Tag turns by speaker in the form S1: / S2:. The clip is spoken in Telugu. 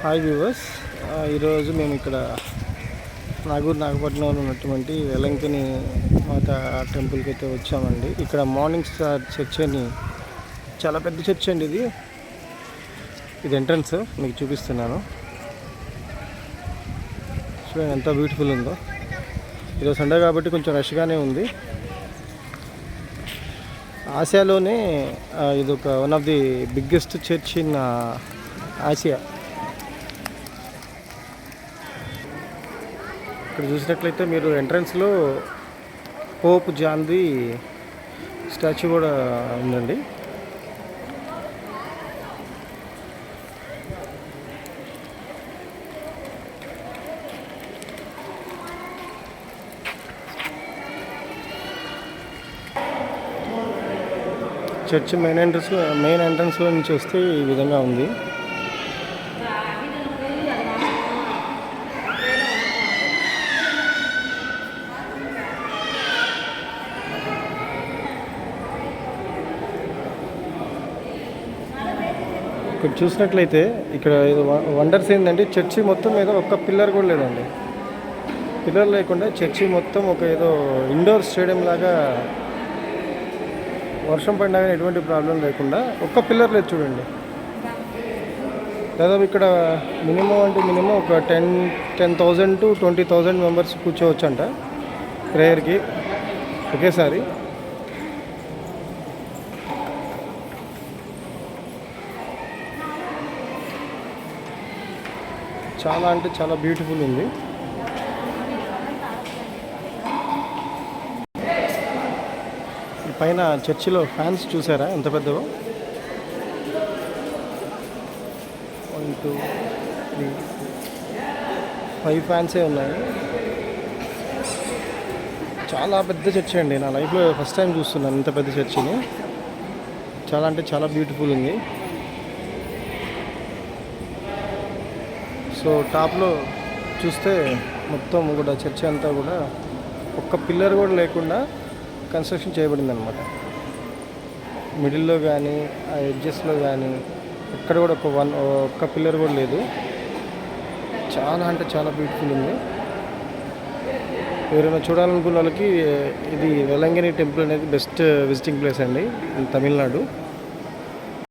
S1: హాయ్ వ్యూవర్స్, ఈరోజు మేము ఇక్కడ నాగపట్నంలో ఉన్నటువంటి వెలంకని మాత టెంపుల్కి అయితే వచ్చామండి. ఇక్కడ మార్నింగ్ స్టార్ చర్చ్ అని చాలా పెద్ద చర్చ్ అండి. ఇది ఎంట్రన్స్ మీకు చూపిస్తున్నాను. చూడండి ఎంత బ్యూటిఫుల్ ఉందో. ఈరోజు సండే కాబట్టి కొంచెం రష్గానే ఉంది. ఆసియాలోనే ఇది ఒక one of the biggest church in Asia. ఇక్కడ చూసినట్లయితే మీరు ఎంట్రన్స్లో పోప్ జాన్ది స్టాచ్యూ కూడా ఉందండి. చర్చ్ మెయిన్ ఎంట్రన్స్లో నుంచి వస్తే ఈ విధంగా ఉంది. ఇక్కడ చూసినట్లయితే ఇక్కడ వండర్స్ ఏంటంటే చర్చి మొత్తం మీద ఒక్క పిల్లర్ కూడా లేదండి. పిల్లర్ లేకుండా చర్చి మొత్తం ఒక ఏదో ఇండోర్ స్టేడియం లాగా వర్షం పడినా కానీ ఎటువంటి ప్రాబ్లం లేకుండా ఒక్క పిల్లర్ లేదు చూడండి. దాదాపు ఇక్కడ మినిమం ఒక 10,000 to 20,000 మెంబర్స్ కూర్చోవచ్చు అంట ప్రేయర్కి ఒకేసారి. చాలా అంటే చాలా బ్యూటిఫుల్ ఉంది. ఈ పైన చర్చిలో ఫ్యాన్స్ చూసారా ఎంత పెద్దవో. 1 2 3 5 ఫ్యాన్సే ఉన్నాయి. చాలా పెద్ద చర్చి అండి. నా లైఫ్లో ఫస్ట్ టైం చూస్తున్నాను ఇంత పెద్ద చర్చిని. చాలా అంటే చాలా బ్యూటిఫుల్ ఉంది. సో టాప్లో చూస్తే మొత్తం కూడా చర్చి అంతా కూడా ఒక్క పిల్లర్ కూడా లేకుండా కన్స్ట్రక్షన్ చేయబడింది అనమాట. మిడిల్లో కానీ ఆ ఎడ్జెస్లో కానీ ఎక్కడ కూడా ఒక్క పిల్లర్ కూడా లేదు. చాలా అంటే చాలా బ్యూటిఫుల్ ఉంది. ఎవరైనా చూడాలనుకున్న వాళ్ళకి ఇది వెలంగిని టెంపుల్ అనేది బెస్ట్ విజిటింగ్ ప్లేస్ అండి ఇన్ తమిళనాడు.